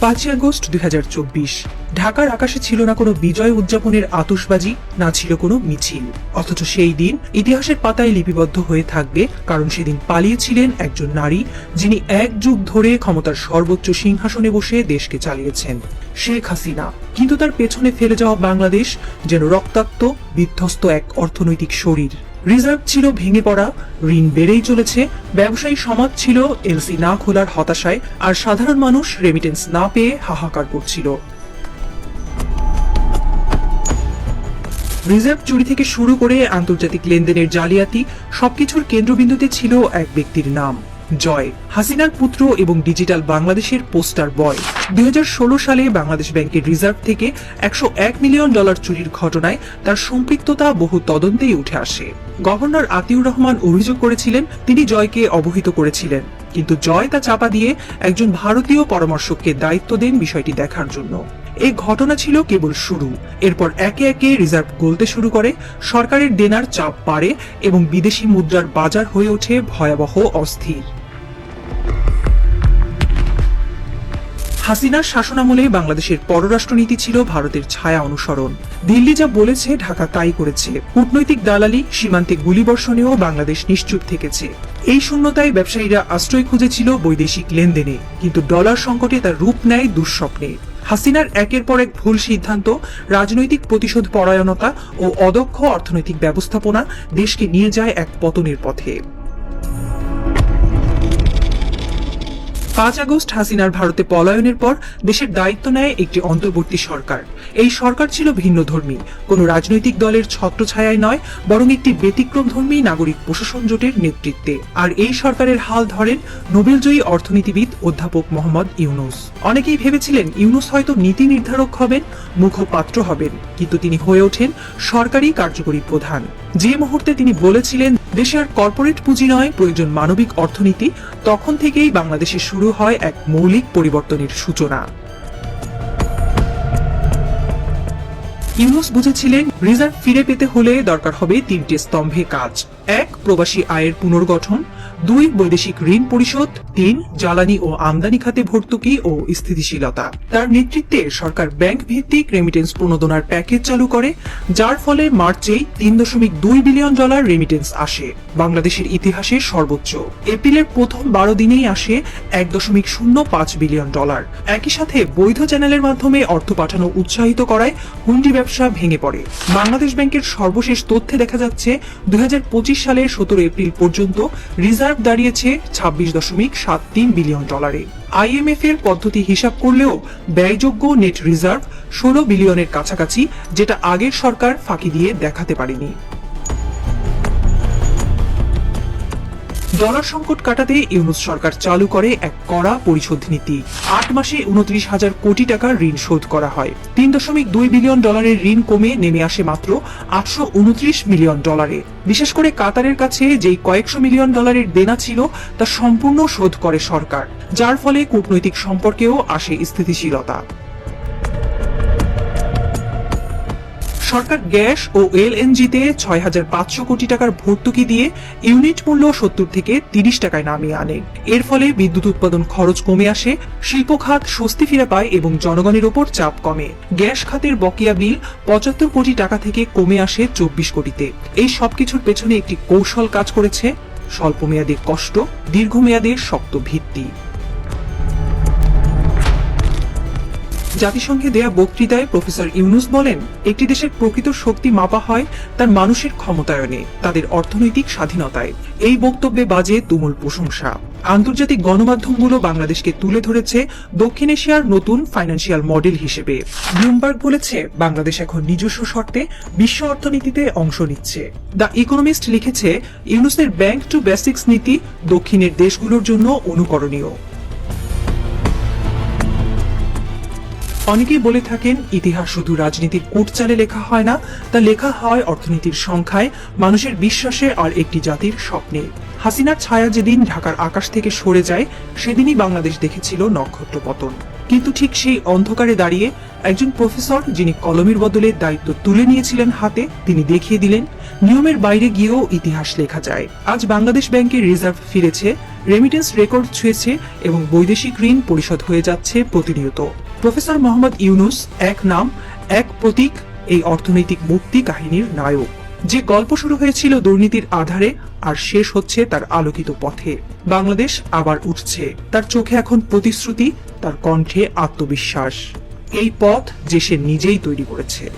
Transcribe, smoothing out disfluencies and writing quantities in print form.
5 August 2024 ঢাকার আকাশে ছিল না কোনো বিজয় উদযাপনের আতশবাজি, না ছিল কোনো মিছিল। অথচ সেই দিন ইতিহাসের পাতায় লিপিবদ্ধ হয়ে থাকবে, কারণ সেদিন পালিয়েছিলেন একজন নারী, যিনি এক যুগ ধরে ক্ষমতার সর্বোচ্চ সিংহাসনে বসে দেশকে চালিয়েছেন, শেখ হাসিনা। কিন্তু তার পেছনে ফেলে যাওয়া বাংলাদেশ যেন রক্তাক্ত, বিধ্বস্ত এক অর্থনৈতিক শরীর। রিজার্ভ ছিল ভেঙে পড়া, ঋণ বেড়েই চলেছে, ব্যবসায়ী সমাজ ছিল এলসি না খোলার হতাশায়, আর সাধারণ মানুষ রেমিটেন্স না পেয়ে হাহাকার করছিল। রিজার্ভ চুরি থেকে শুরু করে আন্তর্জাতিক লেনদেনের জালিয়াতি, সবকিছুর কেন্দ্রবিন্দুতে ছিল এক ব্যক্তির নাম, জয়। হাসিনার পুত্র এবং ডিজিটাল বাংলাদেশের পোস্টার বয়। 2016 সালে বাংলাদেশ ব্যাংকের রিজার্ভ থেকে $101 মিলিয়ন চুরির ঘটনায় তার সম্পৃক্ততা বহু তদন্তেই উঠে আসে। গভর্নর আতিউর রহমান অভিযোগ করেছিলেন তিনি জয়কে অবহিত করেছিলেন, কিন্তু জয় তা চাপা দিয়ে একজন ভারতীয় পরামর্শককে দায়িত্ব দেন বিষয়টি দেখার জন্য। এই ঘটনা ছিল কেবল শুরু। এরপর একে একে রিজার্ভ গলতে শুরু করে, সরকারের দেনার চাপ বাড়ে এবং বিদেশি মুদ্রার বাজার হয়ে ওঠে ভয়াবহ অস্থির। হাসিনার শাসনামলে বাংলাদেশের পররাষ্ট্রনীতি ছিল ভারতের ছায়া অনুসরণ। দিল্লি যা বলেছে ঢাকা তাই করেছে। কূটনৈতিক দালালি, সীমান্তে গুলিবর্ষণেও বাংলাদেশ নিশ্চুপ থেকেছে। এই শূন্যতায় ব্যবসায়ীরা আশ্রয় খুঁজেছিল বৈদেশিক লেনদেনে, কিন্তু ডলার সংকটে তার রূপ নেয় দুঃস্বপ্নে। হাসিনার একের পর এক ভুল সিদ্ধান্ত, রাজনৈতিক প্রতিশোধ পরায়ণতা ও অদক্ষ অর্থনৈতিক ব্যবস্থাপনা দেশকে নিয়ে যায় এক পতনের পথে। 5 আগস্ট হাসিনার ভারতে পলায়নের পর দেশের দায়িত্ব নেয় একটি অন্তর্বর্তী সরকার। এই সরকার ছিল ভিন্নধর্মী, কোনো রাজনৈতিক দলের ছত্রছায়ায় নয়, বরং একটি ব্যতিক্রমধর্মী নাগরিক প্রশাসন জোটের নেতৃত্বে। আর এই সরকারের হাল ধরেন নোবেলজয়ী অর্থনীতিবিদ অধ্যাপক মোহাম্মদ ইউনূস। অনেকেই ভেবেছিলেন ইউনূস হয়তো নীতি নির্ধারক হবেন, মুখপাত্র হবেন, কিন্তু তিনি হয়ে ওঠেন সরকারি কার্যকরী প্রধান। যে মুহূর্তে তিনি বলেছিলেন দেশে আর কর্পোরেট পুঁজি নয়, প্রয়োজন মানবিক অর্থনীতি, তখন থেকেই বাংলাদেশে শুরু হয় এক মৌলিক পরিবর্তনের সূচনা। ইউনূস বুঝেছিলেন রিজার্ভ ফিরে পেতে হলে দরকার হবে 3টে স্তম্ভে কাজ। 1. প্রবাসী আয়ের পুনর্গঠন, 2. বৈদেশিক ঋণ পরিশোধ, 3. জ্বালানি ও আমদানি খাতে ভর্তুকি ও স্থিতিশীলতা। তার নেতৃত্বে সরকার ব্যাংক ভিত্তিক রেমিটেন্স প্রণোদনার প্যাকেজ চালু করে, যার ফলে মার্চেই $3.2 বিলিয়ন রেমিটেন্স আসে, বাংলাদেশের ইতিহাসে সর্বোচ্চ। এপ্রিলের প্রথম 12 দিনেই আসে $1.05 বিলিয়ন। একই সাথে বৈধ চ্যানেলের মাধ্যমে অর্থ পাঠানো উৎসাহিত করায় হুন্ডি ব্যবসা ভেঙে পড়ে। বাংলাদেশ ব্যাংকের সর্বশেষ তথ্যে দেখা যাচ্ছে 2025 সালের 17 এপ্রিল পর্যন্ত রিজার্ভ দাঁড়িয়েছে $26.73 বিলিয়ন। IMF এর পদ্ধতি হিসাব করলেও ব্যয়যোগ্য নেট রিজার্ভ 16 বিলিয়নের কাছাকাছি, যেটা আগের সরকার ফাঁকি দিয়ে দেখাতে পারেনি। ডলার সংকট কাটাতে ইউনূস সরকার চালু করে এক কড়া পরিশোধ নীতি। 8 মাসে 29,000 কোটি টাকার ঋণ শোধ করা হয়। $3.2 বিলিয়ন ঋণ কমে নেমে আসে মাত্র $829 মিলিয়ন। বিশেষ করে কাতারের কাছে যেই কয়েকশো মিলিয়ন ডলারের দেনা ছিল তা সম্পূর্ণ শোধ করে সরকার, যার ফলে কূটনৈতিক সম্পর্কেও আসে স্থিতিশীলতা। সরকার গ্যাস ও এলএনজিতে 6,500 কোটি টাকার ভর্তুকি দিয়ে ইউনিট মূল্য 70 থেকে 30 টাকায় নামিয়ে আনে। এর ফলে বিদ্যুৎ উৎপাদন খরচ কমে আসে, শিল্প খাত স্বস্তি ফিরে পায় এবং জনগণের ওপর চাপ কমে। গ্যাস খাতের বকেয়া বিল 75 কোটি টাকা থেকে কমে আসে 24 কোটিতে। এই সবকিছুর পেছনে একটি কৌশল কাজ করেছে, স্বল্পমেয়াদী কষ্ট, দীর্ঘমেয়াদে শক্ত ভিত্তি। জাতিসংঘে দেয়া বক্তৃতায় প্রফেসর ইউনূস বলেন, একটি দেশের প্রকৃত শক্তি মাপা হয় তার মানুষের ক্ষমতায়নে, তাদের অর্থনৈতিক স্বাধীনতায়। এই বক্তব্যে বাজে তুমুল প্রশংসা। আন্তর্জাতিক গণমাধ্যমগুলো বাংলাদেশকে তুলে ধরেছে দক্ষিণ এশিয়ার নতুন ফাইন্যান্সিয়াল মডেল হিসেবে। ব্লুমবার্গ বলেছে বাংলাদেশ এখন নিজস্ব শর্তে বিশ্ব অর্থনীতিতে অংশ নিচ্ছে। দ্য ইকোনমিস্ট লিখেছে ইউনূসের ব্যাংক টু বেসিক্স নীতি দক্ষিণের দেশগুলোর জন্য অনুকরণীয়। অনেকেই বলে থাকেন ইতিহাস শুধু রাজনীতির কোটচালে লেখা হয় না, তা লেখা হয় অর্থনীতির সংখ্যায়, মানুষের বিশ্বাসে আর একটি জাতির স্বপ্নে। হাসিনার ছায়া যেদিন ঢাকার আকাশ থেকে সরে যায়, সেদিনই বাংলাদেশ দেখেছিল নক্ষত্র পতন। কিন্তু ঠিক সেই অন্ধকারে দাঁড়িয়ে একজন প্রফেসর, যিনি কলমের বদলে দায়িত্ব তুলে নিয়েছিলেন হাতে, তিনি দেখিয়ে দিলেন নিয়মের বাইরে গিয়েও ইতিহাস লেখা যায়। আজ বাংলাদেশ ব্যাংকের রিজার্ভ ফিরেছে, রেমিটেন্স রেকর্ড ছুঁয়েছে এবং বৈদেশিক ঋণ পরিশোধ হয়ে যাচ্ছে প্রতিনিয়ত। প্রফেসর মোহাম্মদ ইউনূস এক নাম, এক প্রতীক, এই অর্থনৈতিক মুক্তি কাহিনীর নায়ক। যে গল্প শুরু হয়েছিল দুর্নীতির আধারে আর শেষ হচ্ছে তার আলোকিত পথে। বাংলাদেশ আবার উঠছে, তার চোখে এখন প্রতিশ্রুতি, তার কণ্ঠে আত্মবিশ্বাস। এই পথ যে সে নিজেই তৈরি করেছে।